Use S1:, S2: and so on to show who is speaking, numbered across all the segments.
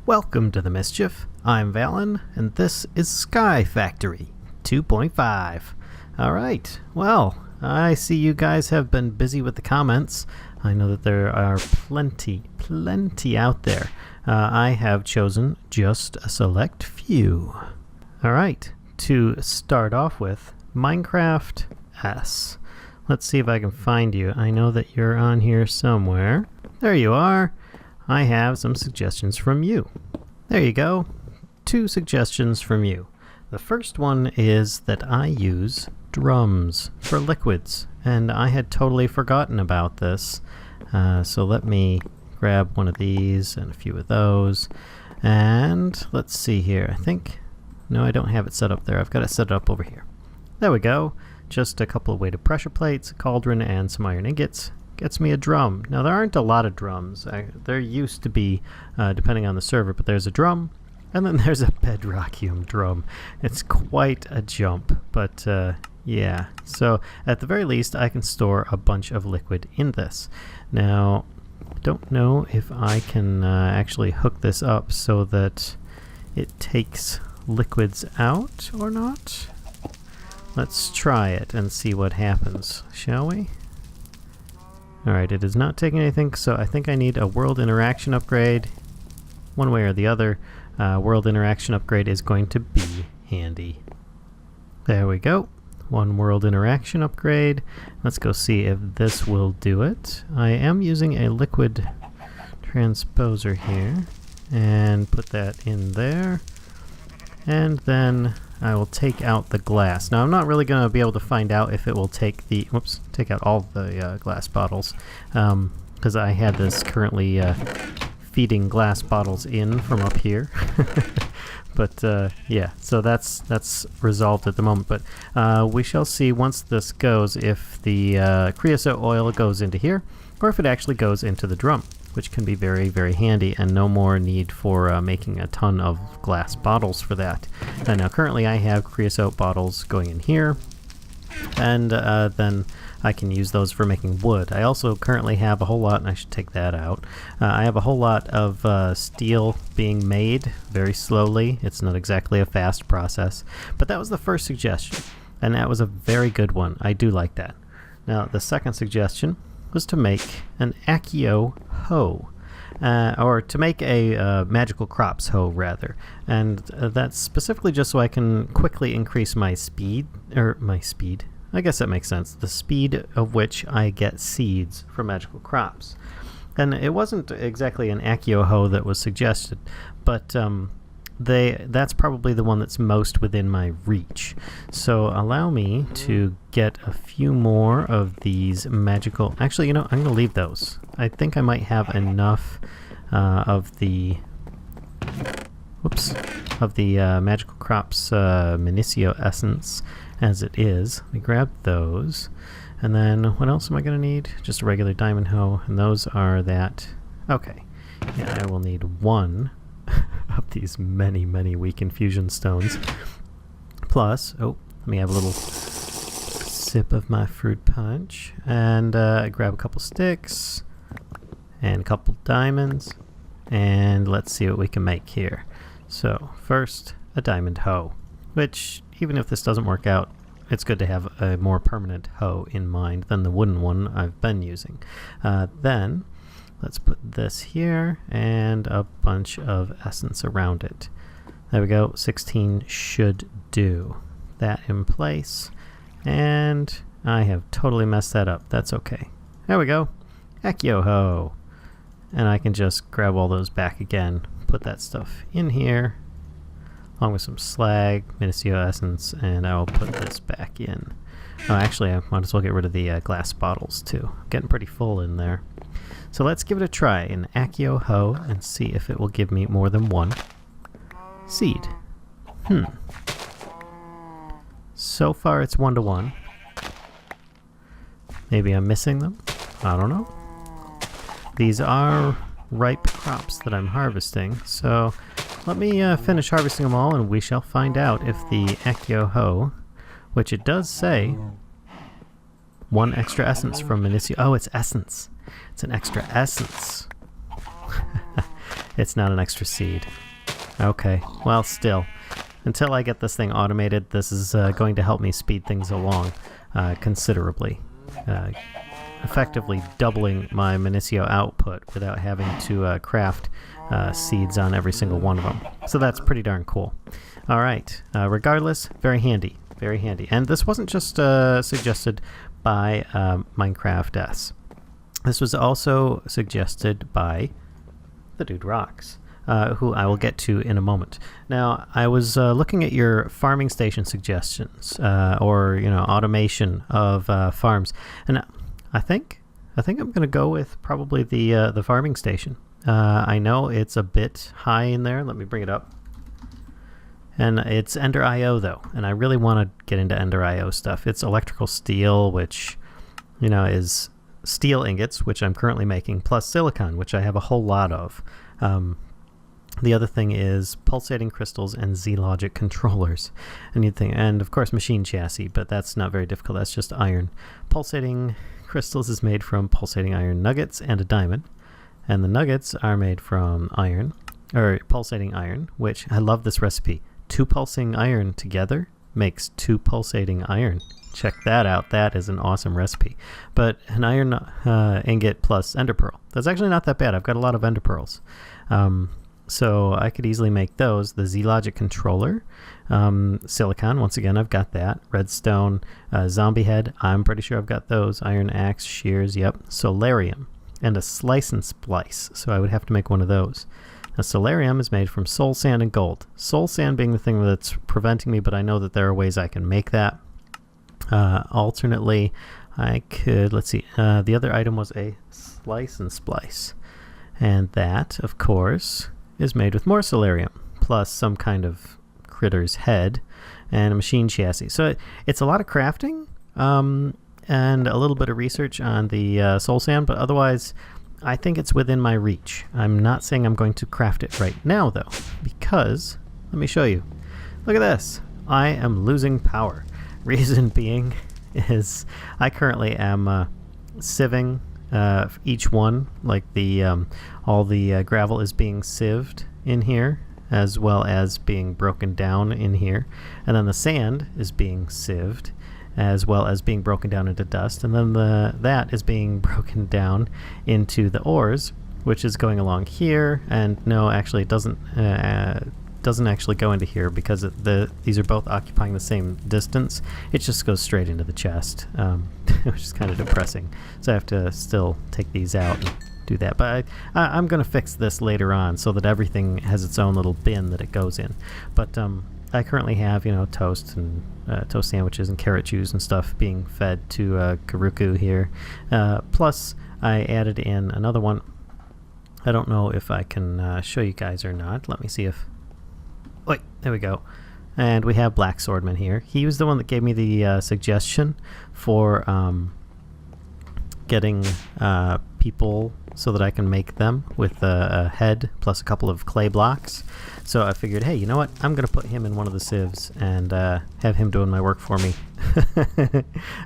S1: Welcome to the Mischief. I'm Valen, and this is Sky Factory 2.5. Alright, well, I see you guys have been busy with the comments. I know that there are plenty out there. I have chosen just a select few. Alright, to start off with, Minecraft S. Let's see if I can find you. I know that you're on here somewhere. There you are. I have some suggestions from you. There you go. 2 suggestions from you. The first one is that I use drums for liquids, and I had totally forgotten about this. So let me grab one of these and a few of those. And let's see here. I think... No, I don't have it set up there. I've got it set up over here. There we go. Just a couple of weighted pressure plates, a cauldron, and some iron ingots. Gets me a drum. Now, there aren't a lot of drums. There used to be, depending on the server, but there's a drum, and then there's a bedrockium drum. It's quite a jump, but yeah. So, at the very least, I can store a bunch of liquid in this. Now, I don't know if I can actually hook this up so that it takes liquids out or not. Let's try it and see what happens, shall we? Alright, it is not taking anything, so I think I need a world interaction upgrade. One way or the other, world interaction upgrade is going to be handy. There we go. 1 world interaction upgrade. Let's go see if this will do it. I am using a liquid transposer here, and put that in there. And then I will take out the glass. Now, I'm not really going to be able to find out if it will take the... Whoops, take out all the glass bottles. Because I had this currently feeding glass bottles in from up here. But, yeah, so that's resolved at the moment. But we shall see once this goes if the creosote oil goes into here, or if it actually goes into the drum, which can be very, very handy, and no more need for making a ton of glass bottles for that. And now currently I have creosote bottles going in here, and then I can use those for making wood. I also currently have a whole lot, and I should take that out. I have a whole lot of steel being made very slowly. It's not exactly a fast process, but that was the first suggestion, and that was a very good one. I do like that. Now the second suggestion was to make an Accio hoe, or to make a magical crops hoe rather, and that's specifically just so I can quickly increase my speed, I guess that makes sense, the speed of which I get seeds for magical crops. And it wasn't exactly an Accio hoe that was suggested, but that's probably the one that's most within my reach. So allow me to get a few more of these magical... Actually, you know, I'm going to leave those. I think I might have enough of the... Whoops. Of the Magical Crops Minicio Essence as it is. Let me grab those. And then what else am I going to need? Just a regular diamond hoe. And those are that... Okay. Yeah, I will need 1 of these many weak infusion stones. Plus, oh, let me have a little sip of my fruit punch, and grab a couple sticks and a couple diamonds, and let's see what we can make here. So first, a diamond hoe, which even if this doesn't work out, it's good to have a more permanent hoe in mind than the wooden one I've been using. Then let's put this here and a bunch of essence around it. There we go. 16 should do. That in place. And I have totally messed that up. That's okay. There we go. Accio ho. And I can just grab all those back again. Put that stuff in here. Along with some slag, Minicio essence, and I will put this back in. Oh, actually, I might as well get rid of the glass bottles too. I'm getting pretty full in there. So let's give it a try in Accio hoe and see if it will give me more than 1 seed. So far it's 1 to 1. Maybe I'm missing them. I don't know. These are ripe crops that I'm harvesting, so let me finish harvesting them all and we shall find out if the Accio hoe, which it does say 1 extra essence from Minicio. Oh, it's essence. It's an extra essence. It's not an extra seed. Okay, well, still. Until I get this thing automated, this is going to help me speed things along considerably. Effectively doubling my Minicio output without having to craft seeds on every single one of them. So that's pretty darn cool. Alright, regardless, very handy. Very handy. And this wasn't just suggested by Minecraft S. This was also suggested by the Dude Rocks, who I will get to in a moment. Now, I was looking at your farming station suggestions, or automation of farms, and I think I'm going to go with probably the farming station. I know it's a bit high in there. Let me bring it up. And it's Ender IO though, and I really want to get into Ender IO stuff. It's electrical steel, which is steel ingots, which I'm currently making, plus silicon, which I have a whole lot of. The other thing is pulsating crystals and Z-Logic controllers. And of course machine chassis, but that's not very difficult. That's just iron. Pulsating crystals is made from pulsating iron nuggets and a diamond. And the nuggets are made from iron, or pulsating iron, which I love this recipe. 2 pulsing iron together makes 2 pulsating iron. Check that out. That is an awesome recipe. But an iron ingot plus ender pearl. That's actually not that bad. I've got a lot of ender pearls. So I could easily make those. The Z-Logic controller. Silicon, once again, I've got that. Redstone, zombie head, I'm pretty sure I've got those. Iron axe, shears, yep. Solarium, and a slice and splice. So I would have to make one of those. Now, solarium is made from soul sand and gold. Soul sand being the thing that's preventing me, but I know that there are ways I can make that. Alternately, I could, let's see, the other item was a slice and splice. And that, of course, is made with more solarium, plus some kind of critter's head and a machine chassis. So it's a lot of crafting and a little bit of research on the soul sand, but otherwise I think it's within my reach. I'm not saying I'm going to craft it right now though, because let me show you. Look at this. I am losing power. Reason being is I currently am sieving each one, like the all the gravel is being sieved in here, as well as being broken down in here, and then the sand is being sieved, as well as being broken down into dust, and then that is being broken down into the ores, which is going along here. And no, actually, it doesn't actually go into here because these are both occupying the same distance. It just goes straight into the chest, which is kind of depressing. So I have to still take these out and do that. But I'm going to fix this later on so that everything has its own little bin that it goes in. But I currently have, toast and toast sandwiches and carrot juice and stuff being fed to Karuku here. Plus, I added in another one. I don't know if I can show you guys or not. Let me see if... Wait, there we go. And we have Black Swordman here. He was the one that gave me the suggestion for getting people so that I can make them with a head plus a couple of clay blocks. So I figured, hey, you know what? I'm going to put him in one of the sieves and have him doing my work for me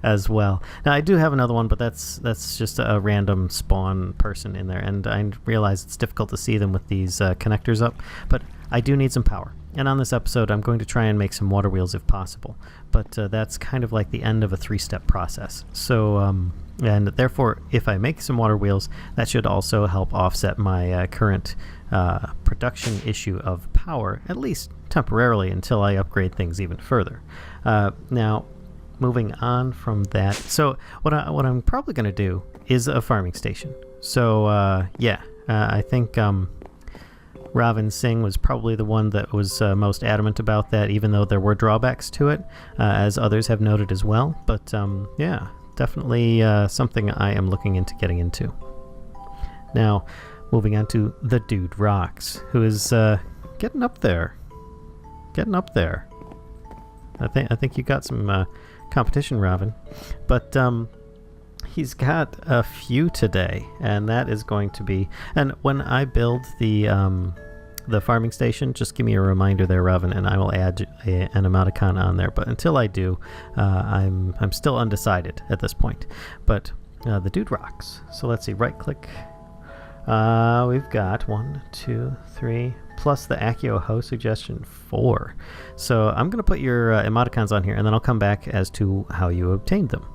S1: as well. Now, I do have another one, but that's just a random spawn person in there. And I realize it's difficult to see them with these connectors up, but I do need some power. And on this episode, I'm going to try and make some water wheels if possible. But that's kind of like the end of a 3-step process. So, and therefore, if I make some water wheels, that should also help offset my current production issue of power, at least temporarily, until I upgrade things even further. Now, moving on from that, so what I'm probably going to do is a farming station. So, yeah, I think... Ravin Singh was probably the one that was most adamant about that, even though there were drawbacks to it, as others have noted as well. But yeah, definitely something I am looking into getting into. Now, moving on to the Dude Rocks, who is getting up there. Getting up there. I think you got some competition, Ravin. But he's got a few today, and that is going to be... And when I build the farming station, just give me a reminder there, Ravin, and I will add an emoticon on there. But until I do, I'm still undecided at this point. But the Dude Rocks. So let's see, right-click. We've got 1, 2, 3, plus the Accio Ho suggestion 4. So I'm going to put your emoticons on here, and then I'll come back as to how you obtained them.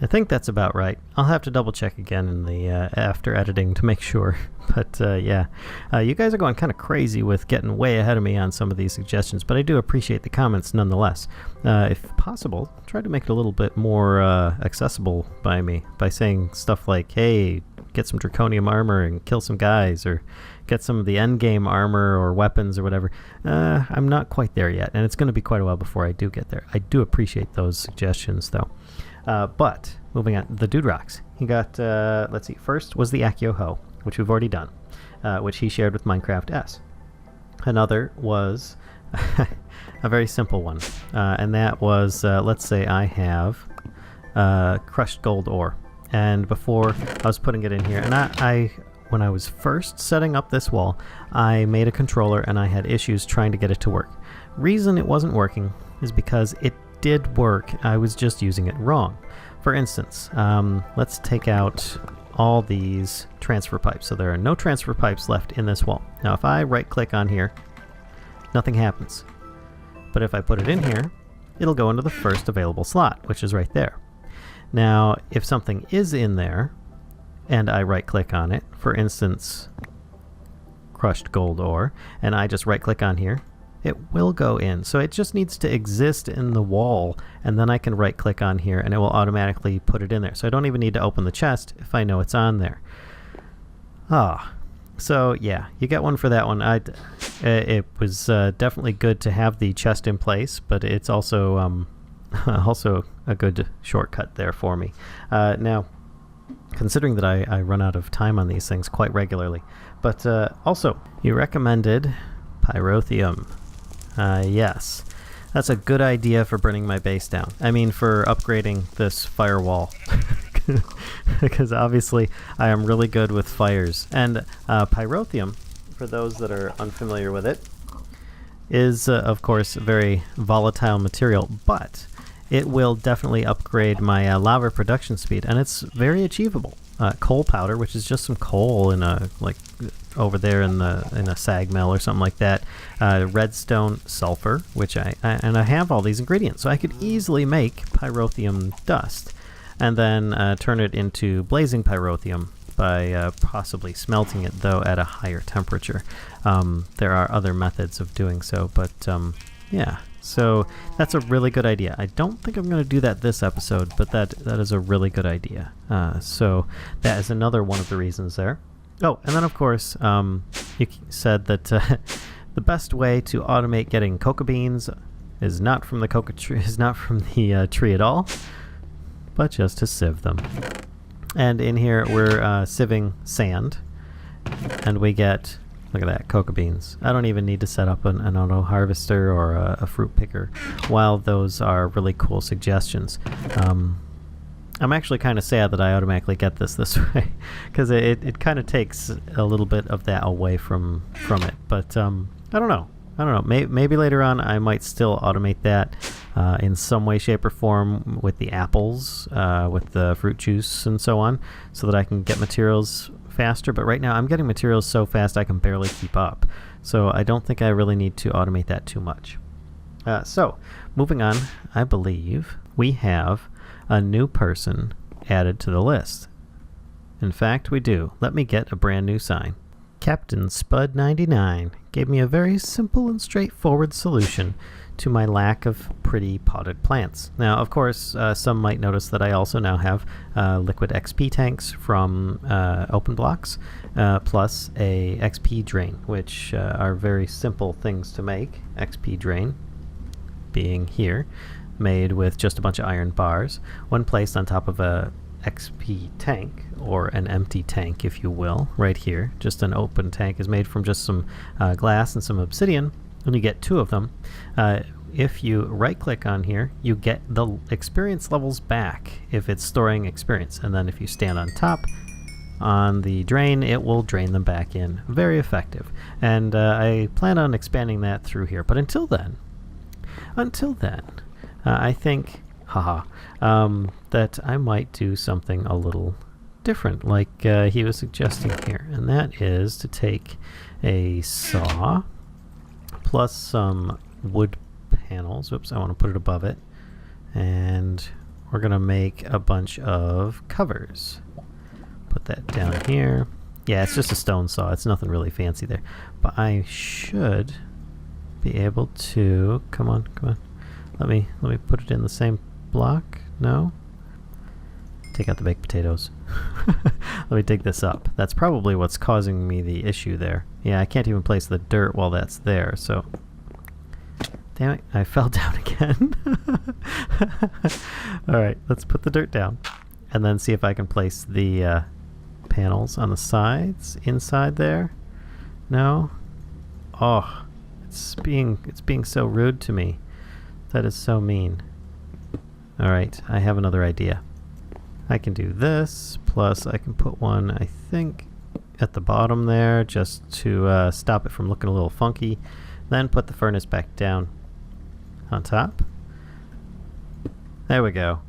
S1: I think that's about right. I'll have to double check again in the after editing to make sure. But yeah, you guys are going kind of crazy with getting way ahead of me on some of these suggestions, but I do appreciate the comments nonetheless. If possible, try to make it a little bit more accessible by me by saying stuff like, hey, get some draconium armor and kill some guys, or get some of the endgame armor or weapons or whatever. I'm not quite there yet, and it's going to be quite a while before I do get there. I do appreciate those suggestions, though. But moving on, the Dude Rocks. He got, let's see, first was the Accio Ho, which we've already done, which he shared with Minecraft S. Another was a very simple one, and that was, let's say I have crushed gold ore. And before I was putting it in here, and I when I was first setting up this wall, I made a controller and I had issues trying to get it to work. Reason it wasn't working is because it did work, I was just using it wrong. For instance, let's take out all these transfer pipes. So there are no transfer pipes left in this wall. Now if I right click on here, nothing happens. But if I put it in here, it'll go into the first available slot, which is right there. Now if something is in there and I right click on it, for instance crushed gold ore, and I just right click on here, it will go in. So it just needs to exist in the wall, and then I can right click on here and it will automatically put it in there. So I don't even need to open the chest if I know it's on there. So yeah, you get one for that one. It was definitely good to have the chest in place, but it's also also a good shortcut there for me. Now, considering that I run out of time on these things quite regularly, but also you recommended pyrotheum. Yes, that's a good idea for burning my base down. I mean, for upgrading this firewall. Because obviously I am really good with fires. And pyrotheum, for those that are unfamiliar with it, is of course a very volatile material, but it will definitely upgrade my lava production speed, and it's very achievable. Coal powder, which is just some coal in a over there in a sag mill or something like that. Redstone sulfur, which I have all these ingredients, so I could easily make pyrotheum dust, and then turn it into blazing pyrotheum by possibly smelting it, though at a higher temperature. There are other methods of doing so, but yeah. So that's a really good idea. I don't think I'm going to do that this episode, but that is a really good idea. So that is another one of the reasons there. Oh, and then of course, you said that the best way to automate getting cocoa beans is not from the cocoa tree, is not from the tree at all, but just to sieve them. And in here we're sieving sand, and we get, look at that, cocoa beans. I don't even need to set up an auto harvester or a fruit picker. While those are really cool suggestions, I'm actually kind of sad that I automatically get this way, because it kind of takes a little bit of that away from it. But I don't know. Maybe later on I might still automate that in some way, shape, or form with the apples, with the fruit juice and so on, so that I can get materials faster. But right now I'm getting materials so fast I can barely keep up. So I don't think I really need to automate that too much. So moving on, I believe we have a new person added to the list. In fact, we do. Let me get a brand new sign. Captain Spud99 gave me a very simple and straightforward solution to my lack of pretty potted plants. Now, of course, some might notice that I also now have liquid XP tanks from Open Blocks, plus a XP drain, which are very simple things to make. XP drain being here, made with just a bunch of iron bars, when placed on top of a XP tank, or an empty tank if you will, right here. Just an open tank is made from just some glass and some obsidian, and you get 2 of them. If you right click on here, you get the experience levels back if it's storing experience, and then if you stand on top on the drain, it will drain them back in. Very effective, and I plan on expanding that through here. But until then, I think that I might do something a little different, like he was suggesting here, and that is to take a saw plus some wood panels. Oops, I want to put it above it. And we're going to make a bunch of covers. Put that down here. Yeah, it's just a stone saw. It's nothing really fancy there. But I should be able to... Come on, come on. Let me put it in the same block. No? Take out the baked potatoes. Let me dig this up. That's probably what's causing me the issue there. Yeah, I can't even place the dirt while that's there, so... Damn it, I fell down again. Alright, let's put the dirt down. And then see if I can place the panels on the sides, inside there. No? Oh, it's being so rude to me. That is so mean. Alright, I have another idea. I can do this, plus I can put one, I think, at the bottom there, just to stop it from looking a little funky. Then put the furnace back down on top. There we go.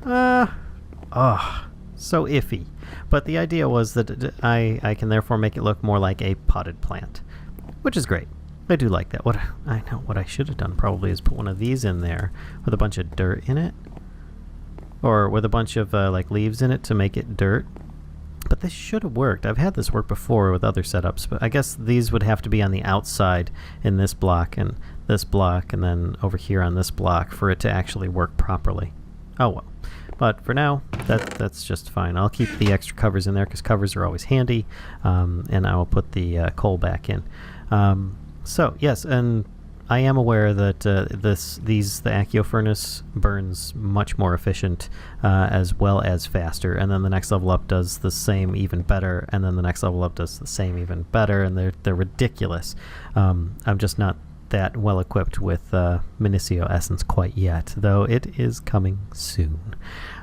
S1: Oh, so iffy. But the idea was that I can therefore make it look more like a potted plant, which is great. I do like that. I know what I should have done probably is put one of these in there with a bunch of dirt in it. Or with a bunch of like leaves in it to make it dirt. But this should have worked. I've had this work before with other setups, but I guess these would have to be on the outside in this block, and then over here on this block for it to actually work properly. Oh well. But for now, that's just fine. I'll keep the extra covers in there because covers are always handy, and I will put the coal back in. So yes, and I am aware that the Accio furnace burns much more efficient as well as faster, and then the next level up does the same even better, and then the next level up does the same even better, and they're ridiculous. I'm just not that well equipped with Minicio Essence quite yet, though it is coming soon.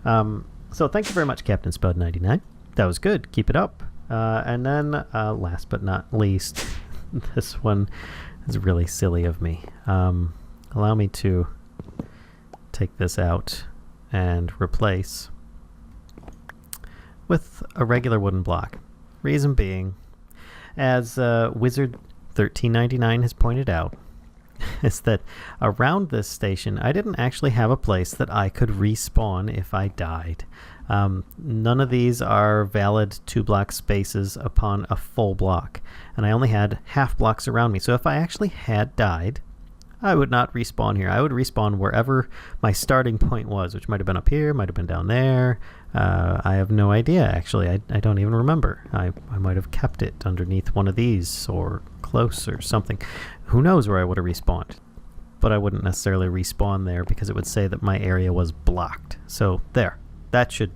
S1: So thank you very much, Captain Spud99. That was good. Keep it up. And then last but not least, this one is really silly of me. Allow me to take this out and replace with a regular wooden block. Reason being, as Wizard 1399 has pointed out, is that around this station I didn't actually have a place that I could respawn if I died. None of these are valid 2-block spaces upon a full block, and I only had half blocks around me. So if I actually had died, I would not respawn here. I would respawn wherever my starting point was, which might have been up here, might have been down there. I have no idea, actually. I don't even remember. I might have kept it underneath one of these or close or something. Who knows where I would have respawned? But I wouldn't necessarily respawn there because it would say that my area was blocked. So there. That should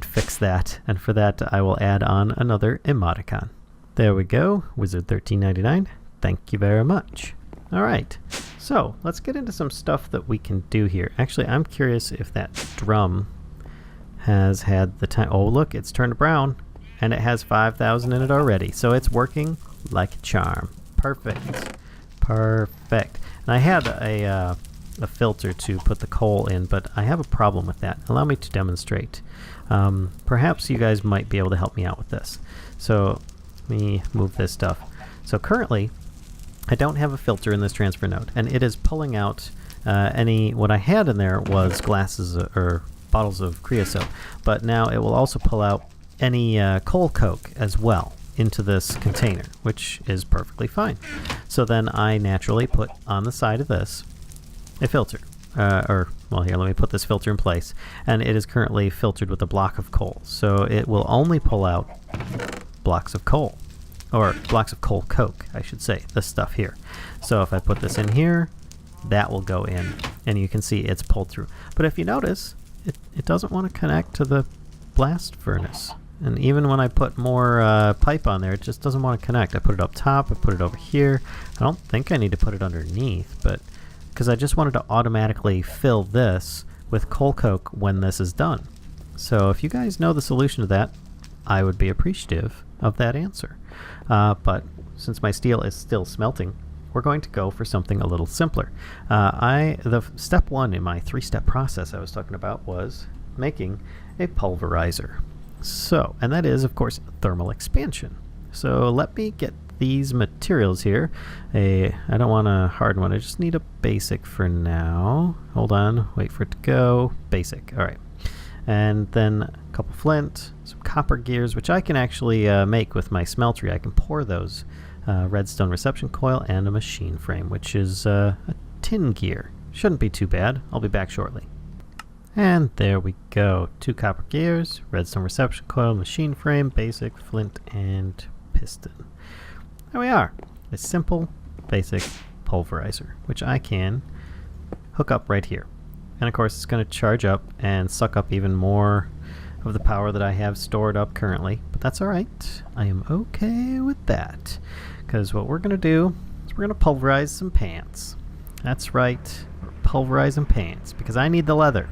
S1: fix that, and for that I will add on another emoticon. There we go, Wizard 1399. Thank you very much. Alright, so let's get into some stuff that we can do here. Actually, I'm curious if that drum has had the time. Oh, look, it's turned brown, and it has 5,000 in it already, so it's working like a charm. Perfect. Perfect. And I had a filter to put the coal in, but I have a problem with that. Allow me to demonstrate. Perhaps you guys might be able to help me out with this. So let me move this stuff. So currently I don't have a filter in this transfer node, and it is pulling out what I had in there was glasses or bottles of creosote, but now it will also pull out any coal coke as well into this container, which is perfectly fine. So then I naturally put on the side of this a filter. Well, here, let me put this filter in place. And it is currently filtered with a block of coal. So it will only pull out blocks of coal. Or blocks of coal coke, I should say. This stuff here. So if I put this in here, that will go in. And you can see it's pulled through. But if you notice, it doesn't want to connect to the blast furnace. And even when I put more pipe on there, it just doesn't want to connect. I put it up top, I put it over here. I don't think I need to put it underneath, but because I just wanted to automatically fill this with coal coke when this is done. So if you guys know the solution to that, I would be appreciative of that answer. But since my steel is still smelting, we're going to go for something a little simpler. The step one in my 3-step process I was talking about was making a Pulverizer. So, and that is, of course, thermal expansion. So let me get these materials here. I don't want a hard one. I just need a basic for now. Hold on. Wait for it to go. Basic. All right. And then a couple flint, some copper gears, which I can actually make with my smeltery. I can pour those. Redstone reception coil and a machine frame, which is a tin gear. Shouldn't be too bad. I'll be back shortly. And there we go. 2 copper gears, redstone reception coil, machine frame, basic, flint, and piston. There we are. A simple, basic pulverizer, which I can hook up right here. And of course it's going to charge up and suck up even more of the power that I have stored up currently. But that's alright. I am okay with that. Because what we're going to do is we're going to pulverize some pants. That's right. We're pulverizing pants because I need the leather.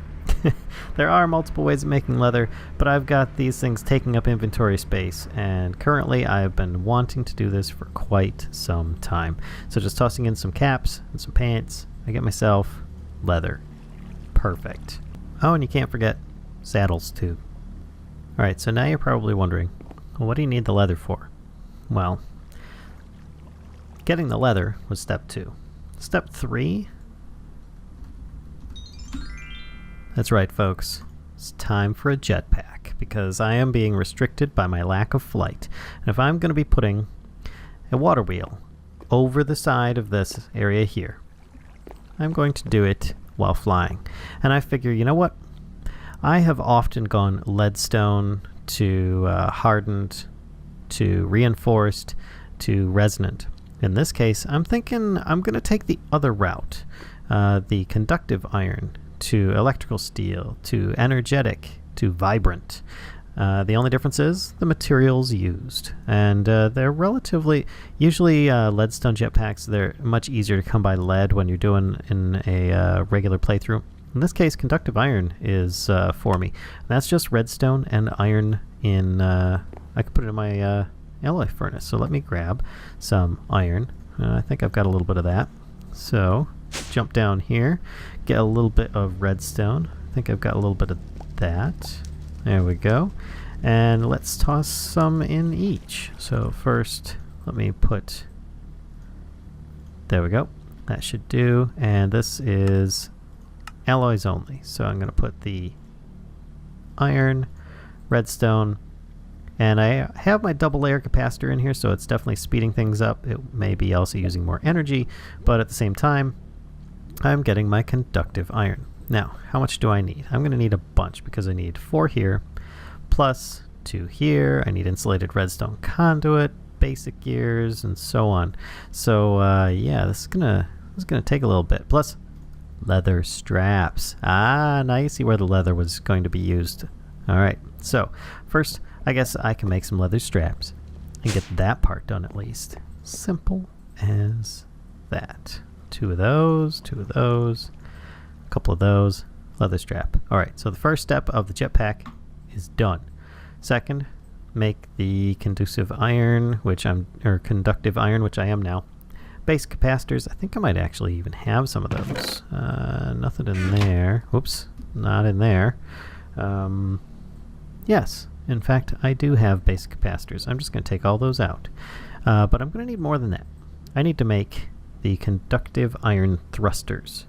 S1: There are multiple ways of making leather, but I've got these things taking up inventory space, and currently I've been wanting to do this for quite some time. So just tossing in some caps and some pants, I get myself leather. Perfect. Oh, and you can't forget saddles too. Alright, so now you're probably wondering, well, what do you need the leather for? Well, getting the leather was step 2. Step 3? That's right, folks. It's time for a jetpack, because I am being restricted by my lack of flight. And if I'm going to be putting a water wheel over the side of this area here, I'm going to do it while flying. And I figure, you know what? I have often gone leadstone to hardened to reinforced to resonant. In this case, I'm thinking I'm going to take the other route, the conductive iron to electrical steel, to energetic, to vibrant. The only difference is the materials used. And they're relatively, usually leadstone jetpacks, they're much easier to come by lead when you're doing in a regular playthrough. In this case, conductive iron is for me. That's just redstone and iron in, I could put it in my alloy furnace. So let me grab some iron. I think I've got a little bit of that. So jump down here, get a little bit of redstone. I think I've got a little bit of that. There we go. And let's toss some in each. So first, let me put, there we go. That should do. And this is alloys only. So I'm going to put the iron, redstone, and I have my double layer capacitor in here, so it's definitely speeding things up. It may be also using more energy, but at the same time, I'm getting my conductive iron. Now, how much do I need? I'm going to need a bunch because I need 4 here, plus 2 here. I need insulated redstone conduit, basic gears, and so on. So yeah, this is gonna take a little bit. Plus, leather straps. Ah, now you see where the leather was going to be used. All right. So first, I guess I can make some leather straps and get that part done at least. Simple as that. 2 of those, 2 of those, a couple of those, leather strap. All right, so the first step of the jetpack is done. Second, make the conductive iron, or conductive iron, which I am now. Base capacitors, I think I might actually even have some of those. Nothing in there. Whoops, not in there. Yes, in fact, I do have base capacitors. I'm just going to take all those out. But I'm going to need more than that. I need to make the conductive iron thrusters.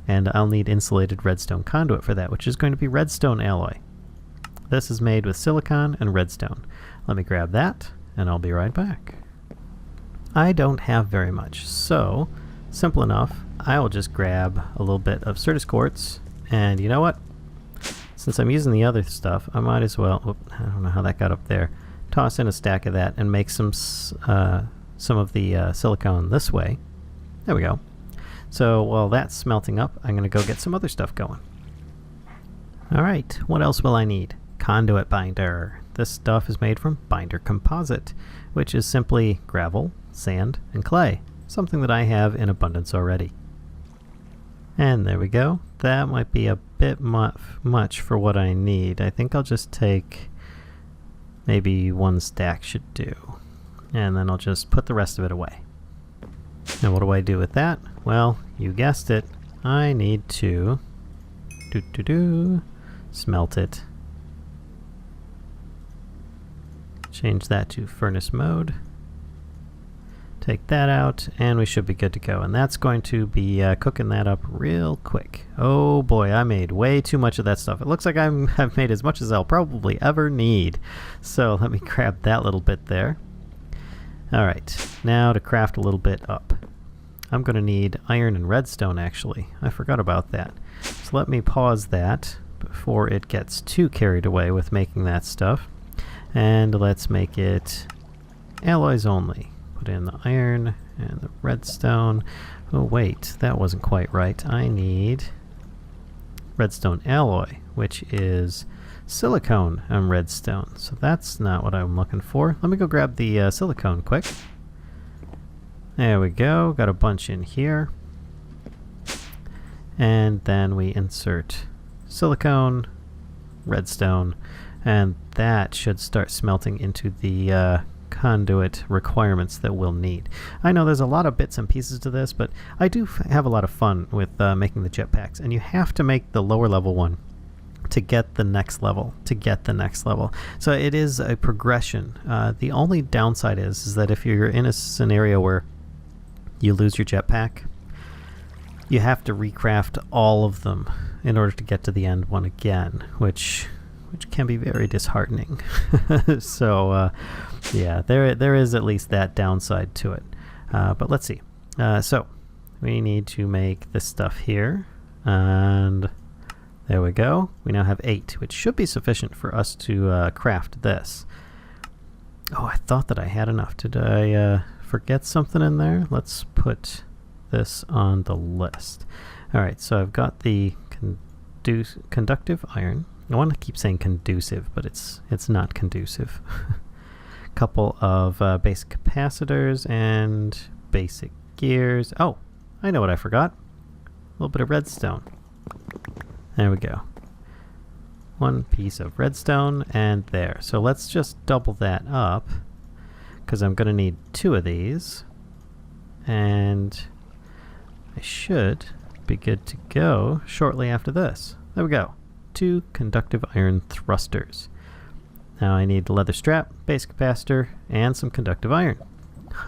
S1: And I'll need insulated redstone conduit for that, which is going to be redstone alloy. This is made with silicon and redstone. Let me grab that, and I'll be right back. I don't have very much, so simple enough. I'll just grab a little bit of Certus quartz, and you know what? Since I'm using the other stuff, I might as well, I don't know how that got up there, toss in a stack of that and make some of the silicone this way. There we go. So while that's smelting up, I'm going to go get some other stuff going. Alright, what else will I need? Conduit binder. This stuff is made from binder composite, which is simply gravel, sand, and clay. Something that I have in abundance already. And there we go. That might be a bit much for what I need. I think I'll just take maybe 1 stack should do. And then I'll just put the rest of it away. And what do I do with that? Well, you guessed it. I need to smelt it. Change that to furnace mode. Take that out, and we should be good to go. And that's going to be cooking that up real quick. Oh boy, I made way too much of that stuff. It looks like I've made as much as I'll probably ever need. So let me grab that little bit there. Alright, now to craft a little bit up. I'm going to need iron and redstone, actually. I forgot about that. So let me pause that before it gets too carried away with making that stuff. And let's make it alloys only. Put in the iron and the redstone. Oh wait, that wasn't quite right. I need redstone alloy, which is silicone and redstone. So that's not what I'm looking for. Let me go grab the silicone quick. There we go. Got a bunch in here. And then we insert silicone, redstone, and that should start smelting into the conduit requirements that we'll need. I know there's a lot of bits and pieces to this, but I do have a lot of fun with making the jetpacks, and you have to make the lower level one to get the next level, So it is a progression. The only downside is that if you're in a scenario where you lose your jetpack, you have to recraft all of them in order to get to the end one again, which can be very disheartening. So yeah, there is at least that downside to it. But let's see. So we need to make this stuff here, and there we go. We now have 8, which should be sufficient for us to craft this. Oh, I thought that I had enough. Did I forget something in there? Let's put this on the list. Alright, so I've got the conductive iron. I want to keep saying conducive, but it's not conducive. Couple of basic capacitors and basic gears. Oh, I know what I forgot. A little bit of redstone. There we go. 1 piece of redstone, and there. So let's just double that up, because I'm going to need 2 of these. And I should be good to go shortly after this. There we go. 2 conductive iron thrusters. Now I need the leather strap, base capacitor, and some conductive iron.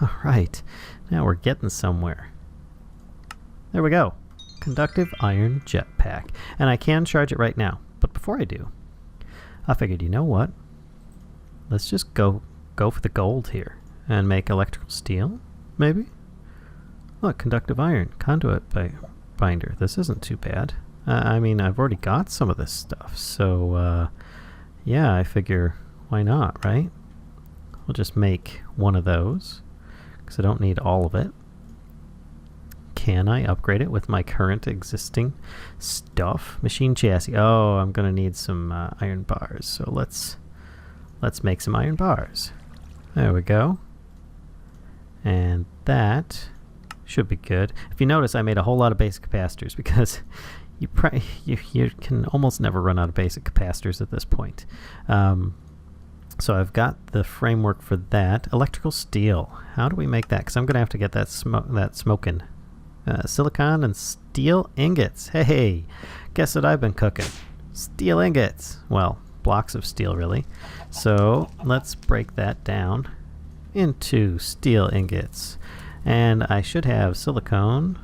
S1: Alright, now we're getting somewhere. There we go. Conductive iron jetpack. And I can charge it right now. But before I do, I figured, you know what? Let's just go for the gold here and make electrical steel, maybe? Look, conductive iron, conduit binder. This isn't too bad. I mean, I've already got some of this stuff, so yeah, I figure, why not, right? We'll just make 1 of those, because I don't need all of it. Can I upgrade it with my current existing stuff? Machine chassis. Oh, I'm going to need some iron bars, so let's make some iron bars. There we go. And that should be good. If you notice, I made a whole lot of basic capacitors, because you can almost never run out of basic capacitors at this point. So I've got the framework for that. Electrical steel. How do we make that? Because I'm going to have to get that smoking. Silicon and steel ingots. Hey, guess what I've been cooking? Steel ingots. Well, blocks of steel, really. So let's break that down into steel ingots. And I should have silicone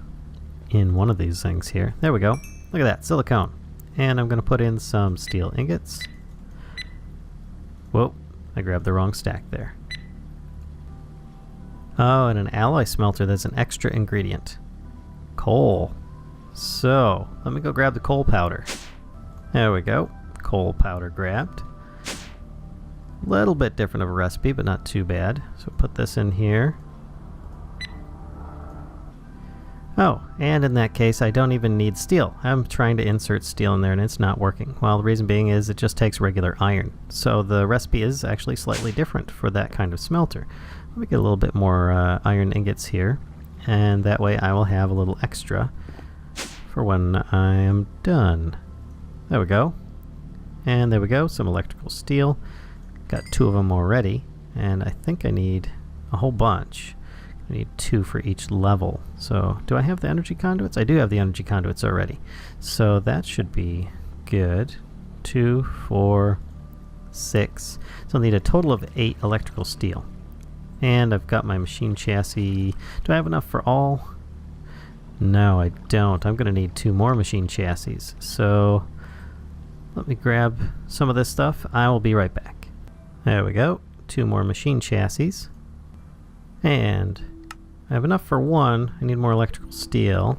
S1: in one of these things here. There we go. Look at that, silicone. And I'm going to put in some steel ingots. Whoa, I grabbed the wrong stack there. Oh, and an alloy smelter that's an extra ingredient. Coal. So, let me go grab the coal powder. There we go. Coal powder grabbed. Little bit different of a recipe, but not too bad. So put this in here. Oh, and in that case, I don't even need steel. I'm trying to insert steel in there and it's not working. Well, the reason being is it just takes regular iron. So the recipe is actually slightly different for that kind of smelter. Let me get a little bit more iron ingots here. And that way I will have a little extra for when I am done. There we go. And there we go, some electrical steel. Got 2 of them already. And I think I need a whole bunch. I need 2 for each level. So, do I have the energy conduits? I do have the energy conduits already. So that should be good. 2, 4, 6. So I'll need a total of 8 electrical steel. And I've got my machine chassis. Do I have enough for all? No, I don't. I'm going to need 2 more machine chassis. So let me grab some of this stuff. I will be right back. There we go. 2 more machine chassis. And I have enough for 1. I need more electrical steel.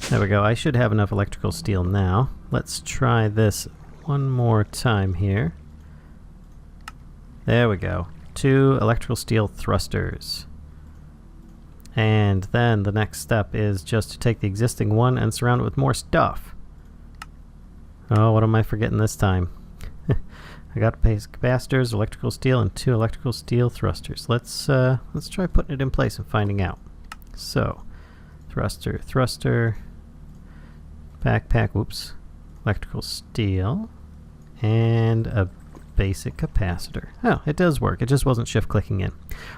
S1: There we go. I should have enough electrical steel now. Let's try this one more time here. There we go. 2 electrical steel thrusters. And then the next step is just to take the existing one and surround it with more stuff. Oh, what am I forgetting this time? I got capacitors, electrical steel, and 2 electrical steel thrusters. Let's try putting it in place and finding out. So, thruster, backpack, whoops, electrical steel, and a basic capacitor. Oh, it does work. It just wasn't shift clicking in.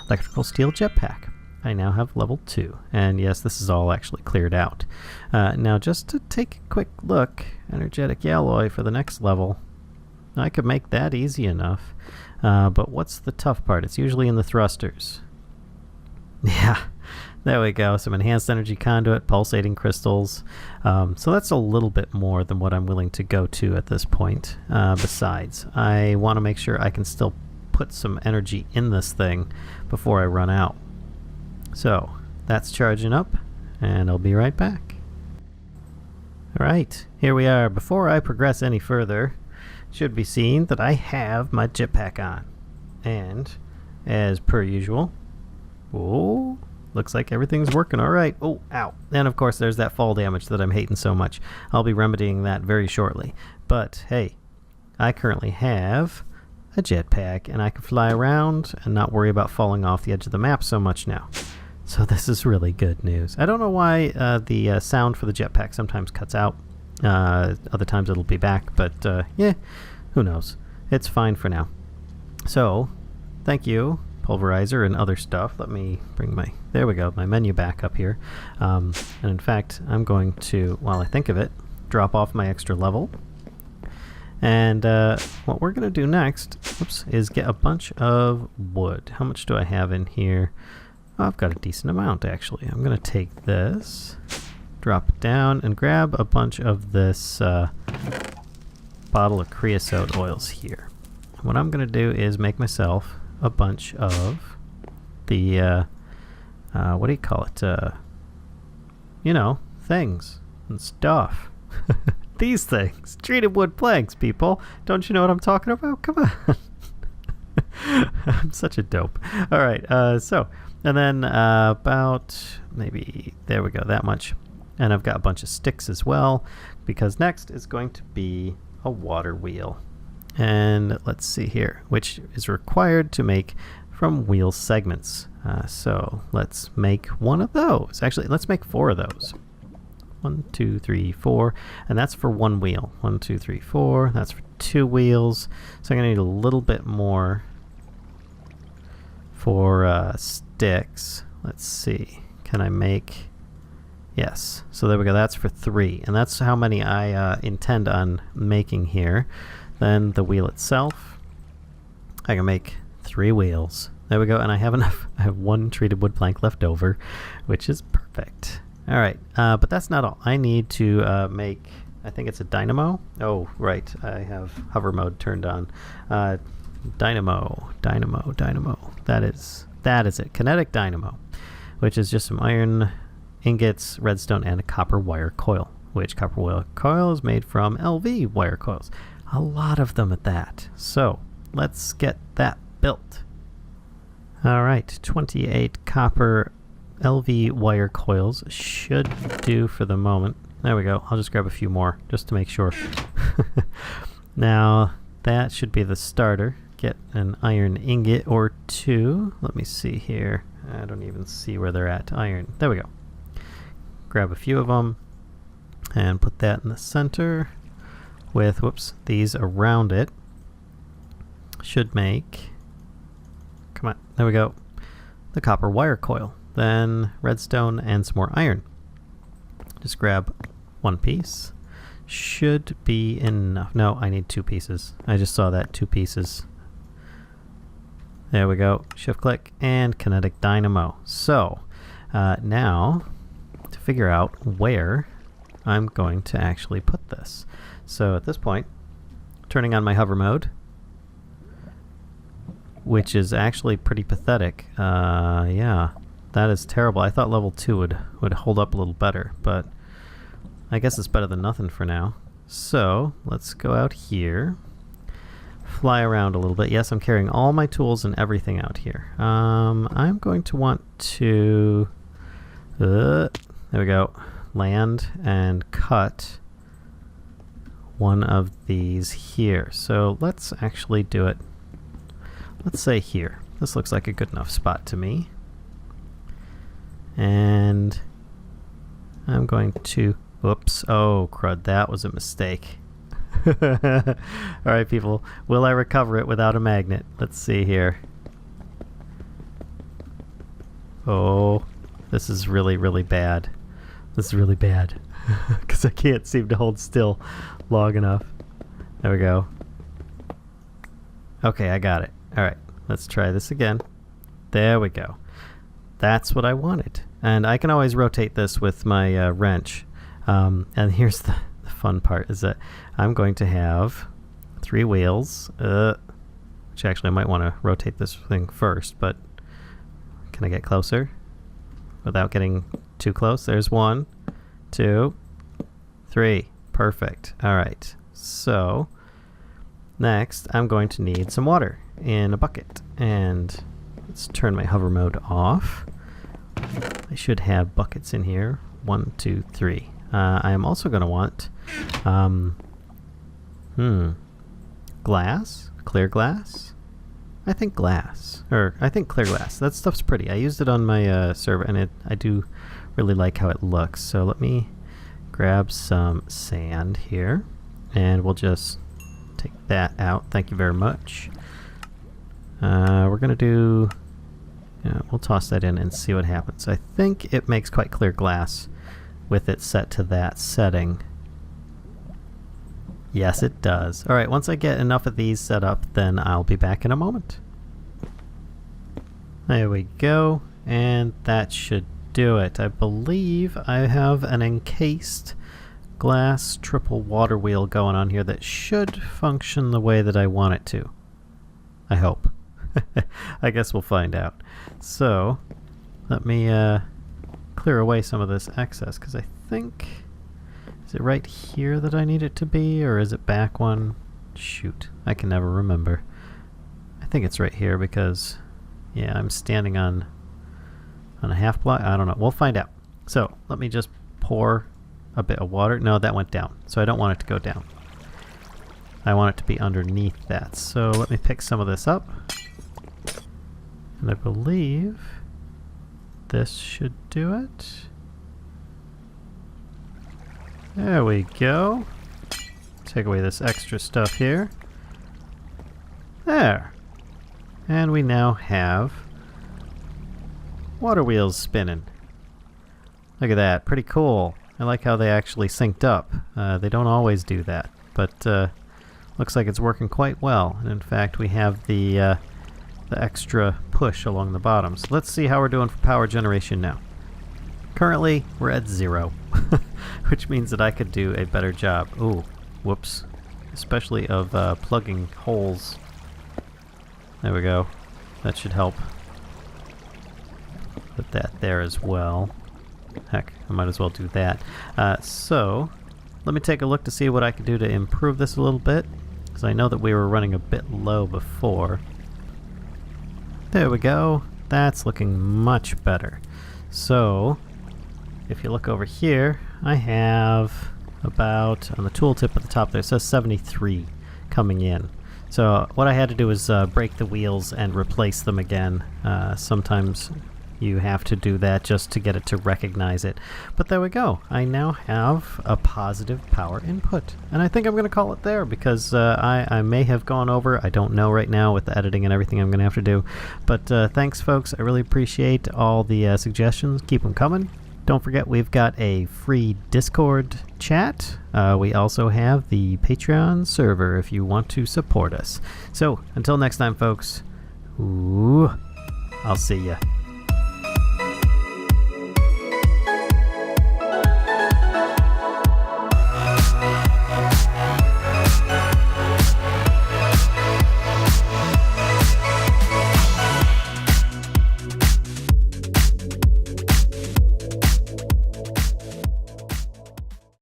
S1: Electrical steel jetpack. I now have level 2. And yes, this is all actually cleared out. Now just to take a quick look, energetic alloy for the next level. I could make that easy enough. But what's the tough part? It's usually in the thrusters. Yeah, there we go. Some enhanced energy conduit, pulsating crystals. So that's a little bit more than what I'm willing to go to at this point. Besides, I want to make sure I can still put some energy in this thing before I run out. So that's charging up, and I'll be right back. Alright, here we are. Before I progress any further, it should be seen that I have my jetpack on. And, as per usual, oh, looks like everything's working alright. Oh, ow. And of course there's that fall damage that I'm hating so much. I'll be remedying that very shortly. But, hey, I currently have a jetpack, and I can fly around and not worry about falling off the edge of the map so much now. So this is really good news. I don't know why the sound for the jetpack sometimes cuts out. Other times it'll be back, but yeah, who knows. It's fine for now. So, thank you, Pulverizer and other stuff. Let me bring my, there we go, my menu back up here. And in fact, I'm going to, while I think of it, drop off my extra level. And what we're going to do next, oops, is get a bunch of wood. How much do I have in here? Oh, I've got a decent amount, actually. I'm going to take this, drop it down, and grab a bunch of this bottle of creosote oils here. What I'm going to do is make myself a bunch of the, what do you call it? You know, things and stuff. These things. Treated wood planks, people. Don't you know what I'm talking about? Come on. I'm such a dope. Alright, so, and then about maybe, there we go, that much. And I've got a bunch of sticks as well, because next is going to be a water wheel. And let's see here, which is required to make from wheel segments. So let's make one of those. Actually, let's make 4 of those. 1, 2, 3, 4, and that's for 1 wheel. 1, 2, 3, 4. That's for 2 wheels. So I'm gonna need a little bit more for sticks. Let's see. Can I make? Yes. So there we go. That's for 3, and that's how many I intend on making here. Then the wheel itself, I can make 3 wheels. There we go. And I have enough. I have 1 treated wood plank left over, which is perfect. All right, but that's not all. I need to make, I think it's a dynamo. Oh, right, I have hover mode turned on. Dynamo. That is it. Kinetic dynamo, which is just some iron ingots, redstone, and a copper wire coil, which copper wire coil is made from LV wire coils. A lot of them at that. So let's get that built. All right, 28 copper LV wire coils should do for the moment. There we go. I'll just grab a few more just to make sure. Now that should be the starter. Get an iron ingot or 2. Let me see here. I don't even see where they're at. Iron. There we go. Grab a few of them and put that in the center with, whoops, these around it. Should make, come on, there we go, the copper wire coil. Then redstone and some more iron. just grab one piece. Should be enough. No, I need 2 pieces. I just saw that, 2 pieces. There we go. Shift click and kinetic dynamo. So now to figure out where I'm going to actually put this. So at this point, turning on my hover mode, which is actually pretty pathetic. Yeah, that is terrible. I thought level 2 would hold up a little better, but I guess it's better than nothing for now. So let's go out here, fly around a little bit. Yes, I'm carrying all my tools and everything out here. I'm going to want to, there we go, land and cut one of these here. So let's actually do it. Let's say here. This looks like a good enough spot to me. And I'm going to, whoops, oh crud, that was a mistake. Alright people, will I recover it without a magnet? Let's see here. Oh, this is really, really bad. This is really bad. Because I can't seem to hold still long enough. There we go. Okay, I got it. Alright, let's try this again. There we go. That's what I wanted. And I can always rotate this with my wrench. And here's the fun part, is that I'm going to have 3 wheels, which actually I might want to rotate this thing first, but can I get closer without getting too close? There's 1, 2, 3. Perfect. Alright, so next I'm going to need some water in a bucket, and let's turn my hover mode off. I should have buckets in here. 1, 2, 3. I am also going to want glass? Clear glass? I think glass. Or I think clear glass. That stuff's pretty. I used it on my server, and I do really like how it looks. So let me grab some sand here, and we'll just take that out. Thank you very much. We're going to do... we'll toss that in and see what happens. I think it makes quite clear glass with it set to that setting. Yes, it does. Alright, once I get enough of these set up, then I'll be back in a moment. There we go, and that should do it. I believe I have an encased glass triple water wheel going on here that should function the way that I want it to. I hope. I guess we'll find out. So, let me clear away some of this excess, because I think... Is it right here that I need it to be, or is it back one? Shoot, I can never remember. I think it's right here because, yeah, I'm standing on a half block. I don't know. We'll find out. So, let me just pour a bit of water. No, that went down, so I don't want it to go down. I want it to be underneath that. So, let me pick some of this up. And I believe this should do it. There we go. Take away this extra stuff here. There. And we now have water wheels spinning. Look at that. Pretty cool. I like how they actually synced up. They don't always do that, but looks like it's working quite well. And in fact, we have the extra push along the bottom. So let's see how we're doing for power generation now. Currently, we're at 0, which means that I could do a better job. Ooh, whoops. Especially of plugging holes. There we go. That should help. Put that there as well. Heck, I might as well do that. So, let me take a look to see what I can do to improve this a little bit, because I know that we were running a bit low before. There we go. That's looking much better. So, if you look over here, I have about, on the tooltip at the top there, it says 73 coming in. So what I had to do is break the wheels and replace them again. Sometimes you have to do that just to get it to recognize it. But there we go. I now have a positive power input. And I think I'm going to call it there because I may have gone over. I don't know right now with the editing and everything I'm going to have to do. But thanks, folks. I really appreciate all the suggestions. Keep them coming. Don't forget we've got a free Discord chat. We also have the Patreon server if you want to support us. So until next time, folks, I'll see ya.